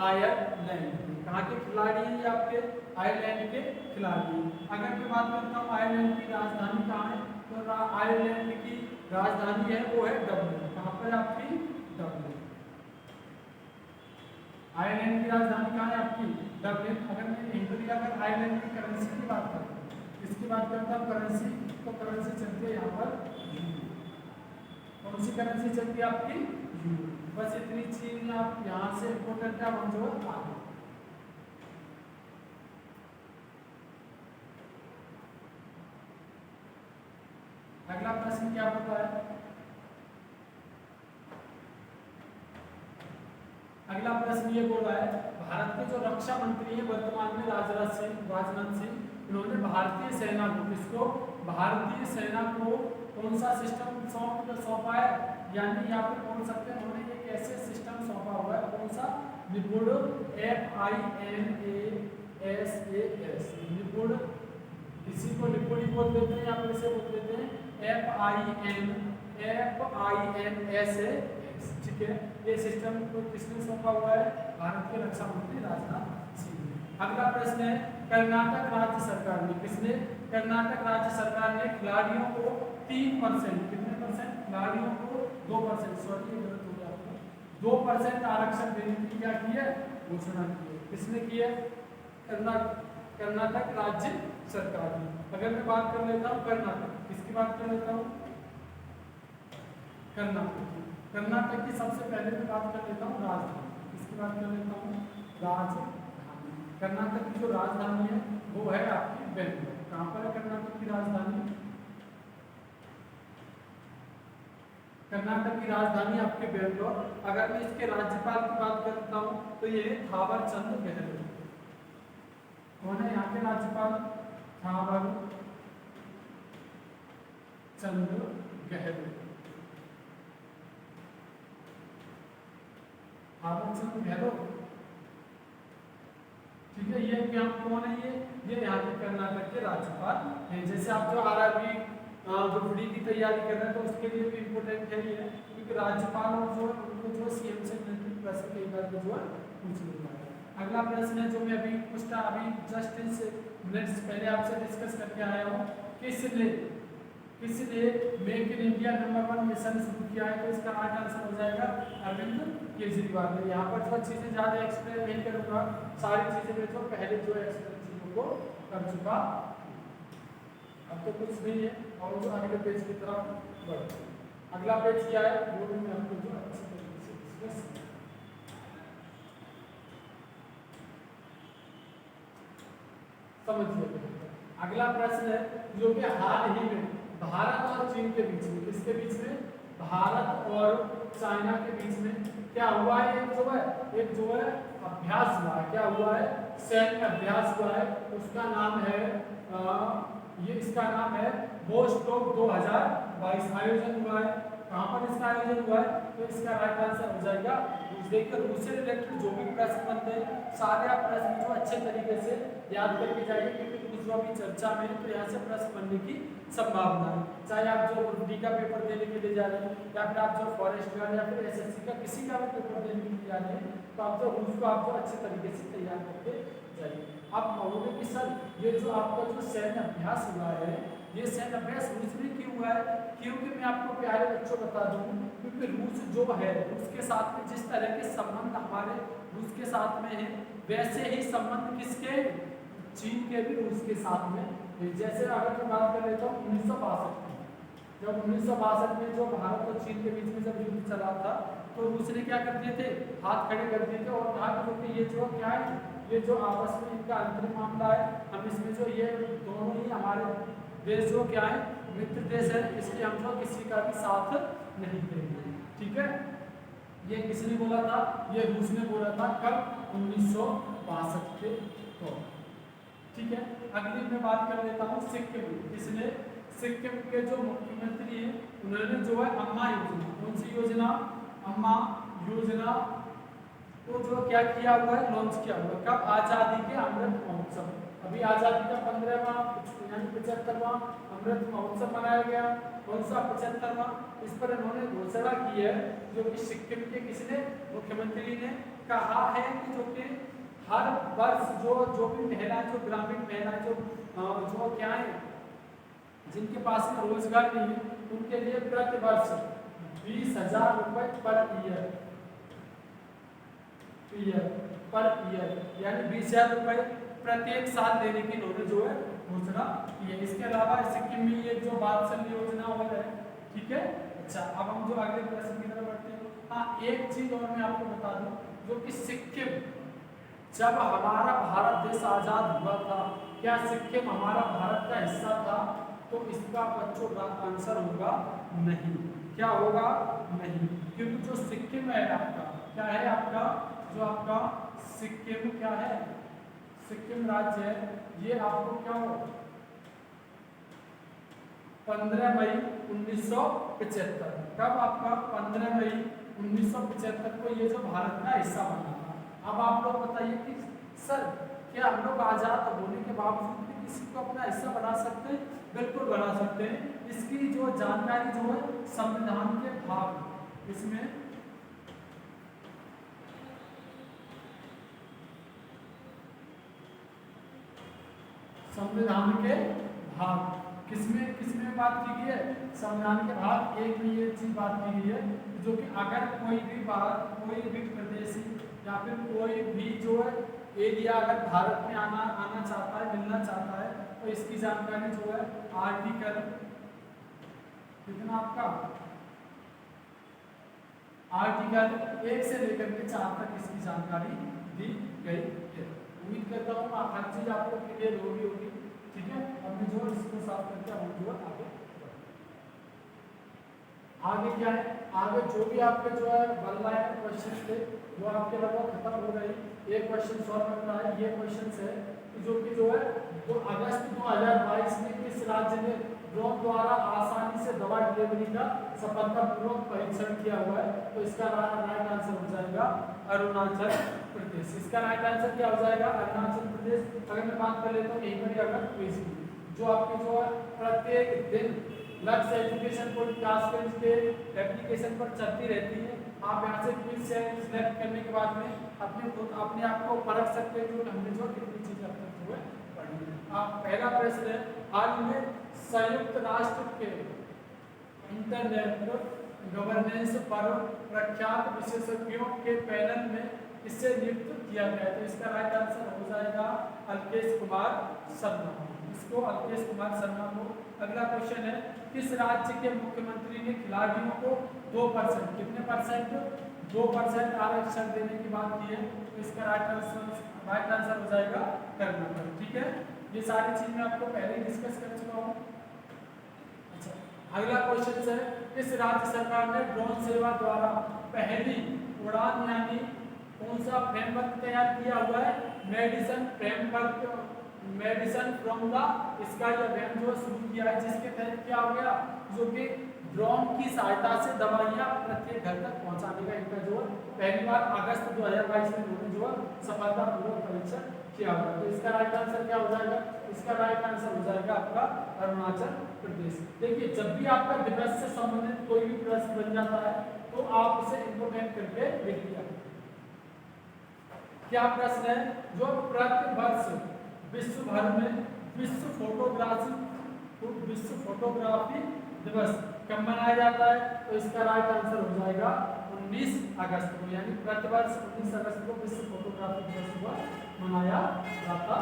आयरलैंड। कहाँ के खिलाड़ी हैं? ये आपके आयरलैंड के खिलाड़ी। अगर मैं बात करता हूँ आयरलैंड की राजधानी कहाँ है, तो आयरलैंड की राजधानी है वो है डब्लिन। कहाँ पर आपकी? डब्लिन। आयरलैंड की राजधानी कहाँ है आपकी? डब्लिन। अगर मैं हिंदी अगर आयरलैंड की करेंसी की बात करता हूँ, इसकी बात करता हूँ करेंसी, तो करेंसी चलती है यहाँ पर यूरो। कौन सी करेंसी चलती है आपकी? यूरो। बस इतनी चीज आप यहाँ से इम्पोर्टेंट है, हम जो आगे। अगला प्रश्न क्या होता है? अगला प्रश्न ये बोल रहा है, भारत के जो रक्षा मंत्री है वर्तमान में राजनाथ सिंह, इन्होंने भारतीय सेना को, किसको? भारतीय सेना को कौन सा सिस्टम सौंपा है? यानी यहाँ पे बोल सकते हैं उन्होंने एक ऐसे सिस्टम सौंपा हुआ है, कौन सा? निपुण, FINASAS, निपुण। इसी को निपुण ही बोल देते हैं, या फिर इसे बोल देते हैं FINASAS। ठीक है, ये सिस्टम को किसने सौंपा हुआ है? भारत के रक्षा मंत्री राजनाथ सिंह। अगला प्रश्न है, कर्नाटक राज्य सरकार ने, किसने? कर्नाटक राज्य सरकार ने खिलाड़ियों को 3%, कितने परसेंट? खिलाड़ियों को 2%, सॉरी गलत हो गया आपको, 2% आरक्षण देने की क्या की है? घोषणा की है। किसने की है? कर्नाटक राज्य सरकार ने। अगर मैं बात कर लेता हूँ कर्नाटक, किसकी बात कर लेता हूँ? कर्नाटक की। कर्नाटक की सबसे पहले मैं बात कर लेता हूँ राजधानी, किसकी बात कर लेता हूँ? राजधानी। कर्नाटक की जो राजधानी है वो है आपकी बेंगलोर। कहाँ पर है कर्नाटक की राजधानी? कर्नाटक की राजधानी आपके बेंगलोर। अगर मैं इसके राज्यपाल की बात करता हूँ तो ये थावर चंद गहलोत। कौन है यहाँ के राज्यपाल? थावर चंद गहलोत। थावर चंद गहलोत। कि हम कौन है ये यहाँ के कर्नाटक के राज्यपाल हैं। जैसे आप जो आरआरबी ग्रुप डी की तैयारी कर रहे हैं तो उसके लिए भी इम्पोर्टेंट है ये, क्योंकि राज्यपाल और जो उनको जो सीएम से रिलेटेड प्रश्न कई बार जो है पूछ लेता है। अगला प्रश्न है जो मैं अभी जस्ट इस मिनट्स पहले आपसे डिस्कस करके आया हूँ, किसने make in India number 1 mission शुरू किया है, तो इसका राइट आंसर हो जाएगा अरविंद केजरीवाल ने। यहाँ पर जो चीजें ज्यादा एक्सप्लेन नहीं करूंगा, सारी चीजें मैं जो पहले जो एक्सप्लेन चीजों को कर चुका, अब तो कुछ नहीं है। और जो अगले पेज की तरफ बढ़ते हैं, अगला पेज क्या है वो भी मैं आपको जो अच्छी तरीके से डिस्कस समझिए। अगला प्रश्न है जो कि हाल ही में भारत और चीन के बीच में, किसके बीच में, भारत और चाइना के बीच में क्या हुआ है, एक जो है अभ्यास हुआ है। क्या हुआ है, सैन्य अभ्यास हुआ है। उसका नाम है इसका नाम है वोस्टॉक 2022 आयोजन हुआ है। कहाँ पर इसका आयोजन हुआ है, तो इसका राइट आंसर हो जाएगा रूस। देखिए रूस से रिलेटेड जो भी प्रश्न बनते हैं सारे आप प्रश्न जो अच्छे तरीके से याद करके जाइए, क्योंकि कुछ अभी चर्चा में है तो यहाँ से प्रश्न बनने की संभावना है। चाहे आप जो ग्रुप डी का पेपर देने के लिए जा रहे हैं या फिर आप जो फॉरेस्ट गार्ड या फिर एसएससी का किसी का भी पेपर देने के लिए जा रहे हैं तो आप जो रूस को आप जो अच्छे तरीके से तैयार करके जाइए। आप कहोगे कि सर ये जो आपका जो सैन्य अभ्यास हुआ है, ये सैन्य अभ्यास रूस में क्यों हुआ है, क्योंकि मैं आपको प्यारे बच्चों बता दूं, क्योंकि रूस जो है रूस के साथ में जिस तरह के संबंध हमारे रूस के साथ में है, वैसे ही संबंध किसके, चीन के भी रूस के साथ में। जैसे अगर मैं बात कर लेता हूँ 1962 की, जब 1962 में जो भारत और चीन के बीच में जब युद्ध चला था तो रूस ने क्या कर दिए थे, हाथ खड़े कर दिए थे और कहा कि ये जो क्या है, ये जो आपस में इनका अंतरिम मामला है, हम इसमें जो ये दोनों ही हमारे देश जो क्या है मित्र देश है, इसलिए हम जो किसी का भी साथ नहीं देंगे। ठीक है, ये किसने बोला था, ये रूस ने बोला था। कब, 1962 के तो। ठीक है, अगली मैं बात कर लेता हूँ सिक्किम। किसने, सिक्किम के जो मुख्यमंत्री हैं उन्होंने जो है अम्मा योजना, कौन सी योजना, अम्मा योजना को जो क्या किया हुआ है, लॉन्च किया हुआ है। कब, आजादी के अमृत महोत्सव। अभी आजादी का 15वां यानी 75वां अमृत महोत्सव मनाया गया। कौन सा 75वां, इस पर इन्होंने घोषणा की है, जो कि सिक्किम के किसने, मुख्यमंत्री ने कहा है कि जो कि हर वर्ष जो भी महिलाएं, जो ग्रामीण महिलाएं जो क्या है जिनके पास में रोजगार नहीं है, उनके लिए प्रति वर्ष 20,000 रुपए पर ईयर यानी 20,000 रुपए प्रत्येक साल देने की इन्होंने जो है घोषणा की है। इसके अलावा सिक्किम में ये जो वात्सल्य योजना हो है। ठीक है, अच्छा अब हम जो अगले प्रश्न की तरफ बढ़ते हैं। हाँ, एक चीज और मैं आपको बता दूं, जो कि सिक्किम जब हमारा भारत देश आजाद हुआ था, क्या सिक्किम हमारा भारत का हिस्सा था, तो इसका बच्चों का आंसर होगा नहीं। क्या होगा, नहीं, क्योंकि जो सिक्किम है आपका, क्या है आपका, जो आपका सिक्किम क्या है, सिक्किम राज्य है, ये आपको क्या हो 15 मई 1975, कब आपका 15 मई 1975 को ये जो भारत का हिस्सा बना था। अब आप लोग बताइए कि सर क्या हम लोग आजाद होने के बावजूद भी किसी को अपना हिस्सा बना सकते हैं? बिल्कुल बना सकते हैं। इसकी जो जानकारी जो है संविधान के भाग, इसमें संविधान के भाग किसमें बात की गई है, संविधान के भाग 1 में ये चीज बात की गई है, जो कि अगर कोई भी प्रदेशी या फिर कोई भी जो है एरिया अगर भारत में आना चाहता है, मिलना चाहता है, तो इसकी जानकारी जो है आर्टिकल कितना आपका, आर्टिकल 1 से लेकर के 4 तक इसकी जानकारी दी गई है। उम्मीद करता हूँ हर चीज आपको क्लियर होगी। ठीक है, अब मैं जो इसको साफ करके हम जो आगे क्या है, आगे जो भी आपके जो है बल्ला है क्वेश्चन थे वो आपके लगभग खत्म हो गई। एक क्वेश्चन सॉल्व करना है, ये क्वेश्चन है जो कि जो है तो अगस्त 2022 में किस राज्य ने ड्रोन द्वारा आसानी से दवा डिलीवरी का सफलतापूर्वक परीक्षण किया हुआ है, तो इसका राइट आंसर हो जाएगा अरुणाचल प्रदेश। इसका राइट आंसर क्या हो जाएगा? अरुणाचल प्रदेश। अगर मैं बात कर लेता हूँ यहीं पर अगर क्विज की, जो आपके जो है प्रत्येक दिन लक्ष्य एजुकेशन को खासकर के एप्लीकेशन पर चलती रहती है। आप यहाँ से क्विज से सिलेक्ट करने के बाद में अपने आप को परख सकते हैं जो हमने जो कितनी चीजें अब तक जो है पढ़ी है। आप पहला प्रश्न है, हाल में संयुक्त राष्ट्र के इंटरनेट गवर्नेंस पर प्रख्यात विशेषज्ञों के पैनल में किसे नियुक्त किया गया? तो इसका राइट आंसर हो जाएगा अल्केश कुमार शर्मा। इसको अल्केश कुमार शर्मा को। अगला क्वेश्चन है, किस राज्य के मुख्यमंत्री ने खिलाड़ियों को 2% कितने परसेंट 2% आरक्षण देने की बात की है? तो इसका राइट आंसर हो जाएगा कर्नाटक। ठीक है, ये सारी चीज मैं आपको पहले ही डिस्कस कर चुका हूँ। अच्छा, अगला क्वेश्चन है, किस राज्य सरकार ने ड्रोन सेवा द्वारा पहली उड़ान यानी कौन सा फ्रेमवर्क तैयार किया हुआ है? Medicine framework, medicine from the sky अभियान जो शुरू किया है, जिसके तहत क्या हो गया, जो कि ड्रोन की सहायता से दवाइयां प्रत्येक घर तक पहुंचाने का इनका जो पहली बार अगस्त 2022 में उन्होंने जो सफलतापूर्वक परीक्षण किया हुआ। तो इसका राइट आंसर क्या हो जाएगा? इसका राइट आंसर हो जाएगा आपका अरुणाचल प्रदेश। देखिए, जब भी आपका दिवस से संबंधित कोई भी प्रश्न बन जाता है तो आप उसे इंपोर्टेंट करके लिख दिया। क्या प्रश्न है? जो प्रति वर्ष विश्व भर में विश्व फोटोग्राफी दिवस कब मनाया जाता है? तो इसका राइट आंसर हो जाएगा 19 अगस्त को, यानी प्रतिवर्ष 19 अगस्त को विश्व फोटोग्राफी दिवस मनाया जाता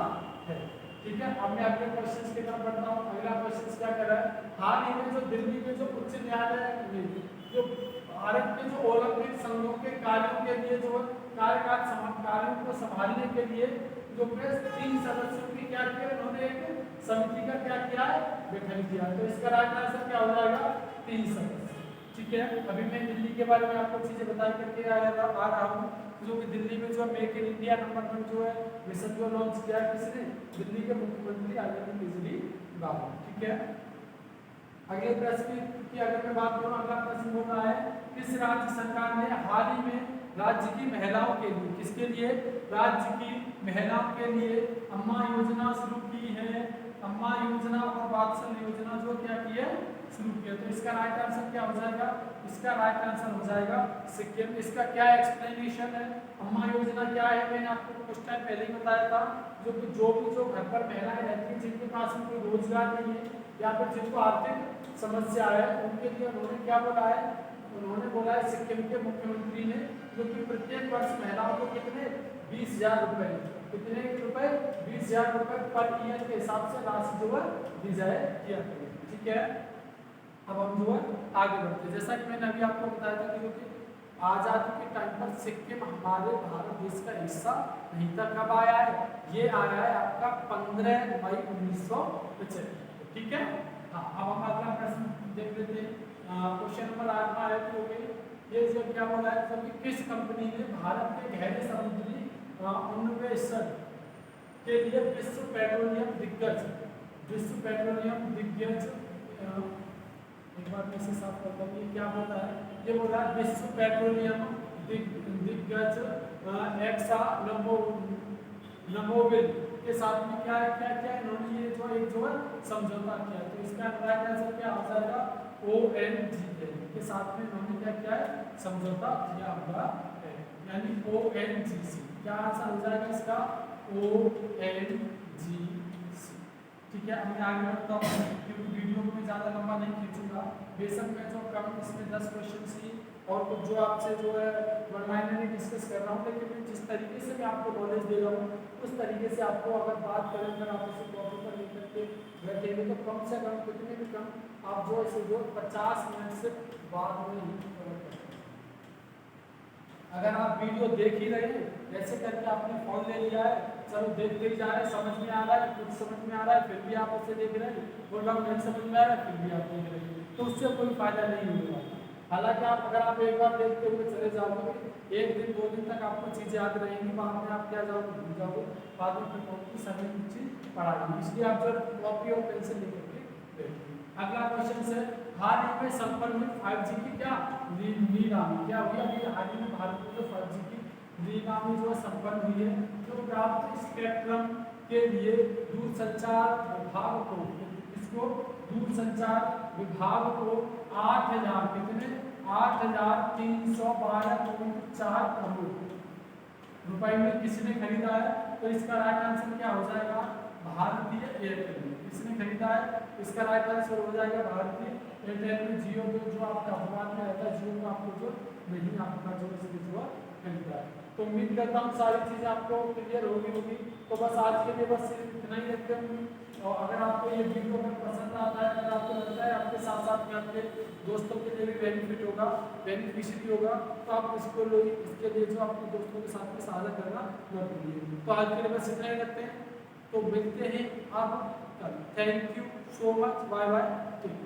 है। ठीक है, अब मैं अगले क्वेश्चन की तरफ बढ़ता हूँ। अगला क्वेश्चन क्या कर रहा है, हाल ही में जो दिल्ली के जो उच्च न्यायालय में जो भारत के जो ओलंपिक संघों के कार्यों के लिए जो कार्यों को संभालने के लिए जो 3 सदस्यों की क्या किया, उन्होंने एक समिति का क्या किया है, गठन किया। तो इसका राइट आंसर क्या हो जाएगा? 3 सदस्य। ठीक है, अभी मैं दिल्ली के बारे में आपको चीजें बताई करके आ रहा हूँ, जो कि दिल्ली में जो मेक इन इंडिया नंबर 1 जो है मिशन जो लॉन्च किया किसने? दिल्ली के मुख्यमंत्री अरविंद केजरीवाल। ठीक है, अगले प्रश्न की अगर मैं बात करूँ, अगला प्रश्न हो रहा है, किस राज्य सरकार ने हाल ही में राज्य की महिलाओं के लिए, किसके लिए? राज्य की महिलाओं के लिए अम्मा योजना शुरू की है। अम्मा योजना और वात्सल्य योजना जो क्या की है, शुरू किया। तो इसका राइट आंसर क्या हो जाएगा? इसका राइट आंसर हो जाएगा सिक्किम। इसका क्या एक्सप्लेनेशन है? अम्मा योजना क्या है, मैंने आपको कुछ टाइम पहले ही बताया था, जो घर पर महिलाएं रहती हैं जिनके पास में कोई रोजगार नहीं है या फिर जिनको आर्थिक समस्या है, उनके लिए उन्होंने क्या बोला है? उन्होंने बोला है, सिक्किम के मुख्यमंत्री ने, जो कि प्रत्येक वर्ष महिलाओं को कितने 20,000 रुपए, कितने रुपए 20,000 रुपए पर ईयर के हिसाब से राशि जो है दी जाए किया। ठीक है, अब हम जो है आगे बढ़ते हैं। जैसा कि मैंने अभी आपको बताया था कि जो कि आजादी के टाइम पर सिक्किम हमारे भारत देश का हिस्सा नहीं था। कब आया है? ये आया है आपका 15 मई 1975। ठीक है, हाँ, अब हम अगला प्रश्न देख लेते हैं। क्वेश्चन नंबर 8 में आया कि ये जो क्या बोला है, तो किस कंपनी ने भारत के गहरे समुद्री अन्वेषण के लिए विश्व पेट्रोलियम दिग्गज एक बार मैं इसे साफ करता हूँ, ये क्या बोला है? ये बोला है विश्व पेट्रोलियम दिग्गज एक्सा नमोबिल के साथ में क्या क्या इन्होंने ये जो एक जो है समझौता किया। तो इसका राइट आंसर क्या हो जाएगा? ONGC के साथ में इन्होंने क्या किया है? समझौता किया हुआ है, यानी ONGC। क्या आंसर हो जाएगा इसका? ONGC। ठीक है, अब मैं आगे बढ़ता हूँ क्योंकि वीडियो को मैं ज़्यादा लंबा नहीं खींचूंगा। बेशक मैं जो कम इसमें 10 क्वेश्चन ही और कुछ जो आपसे जो है माइनरली डिस्कस कर रहा हूँ, लेकिन जिस तरीके से मैं आपको नॉलेज दे रहा हूँ उस तरीके से आपको अगर बात करें, अगर आप इसे कॉपी पर लिख करके रखेंगे तो कम से कम कितने भी कम आप जो इसे जो 50 मिनट से बाद में ही कवर करें। अगर आप वीडियो देख ही रहे हैं, ऐसे करके आपने फोन ले लिया है, चलो देखते ही जा रहे हैं, समझ में आ रहा है, कुछ समझ में आ रहा है, फिर भी आप उसे देख रहे हैं, बोल रहा हूँ नहीं समझ में आ रहा है, फिर भी आप देख रहे हैं, तो उससे कोई फायदा नहीं होगा। हालांकि आप अगर आप एक बार देखते हुए चले जाओगे, 1 दिन 2 दिन तक आपको चीज़ें याद रहेंगी, बाद में आप क्या जाओगे, भूल जाओगे, बाद में फिर कौन सी समय की चीज़ पढ़ाएंगे। इसलिए आप जब कॉपी और पेंसिल लेकर के बैठिए। अगला क्वेश्चन है, हाल ही में संपन्न 5G की क्या नीलामी क्या हुई? अभी हाल ही में भारत में जो 5G की द्विगामी जो संपन्न हुई है, जो प्राप्त स्पेक्ट्रम के लिए दूरसंचार विभाग को, इसको दूरसंचार विभाग को 8,000 कितने 8,312.4 करोड़ रुपए में किसने खरीदा है? तो इसका राइट आंसर क्या हो जाएगा? भारतीय एयरटेल में। किसने खरीदा है? इसका राइट आंसर हो जाएगा भारतीय एयरटेल में। जियो में जो आपका भगवान में रहता है, जियो में आपको जो नहीं आपका जो इसमें खरीदा है। तो उम्मीद करता हूँ सारी चीजें आपको क्लियर होगी। तो बस आज के लिए बस इतना ही रखते हैं। और अगर आपको ये वीडियो अगर पसंद आता है, अगर आपको लगता है आपके साथ साथ में आपके दोस्तों के लिए भी बेनिफिट होगा, बेनिफिशियरी होगा, तो आप इसको इसके लिए जो आपके दोस्तों के साथ में साझा करना मत भूलिए। तो आज के लिए बस इतना ही रखते हैं। तो मिलते हैं अब कल। Thank you so much. Bye bye.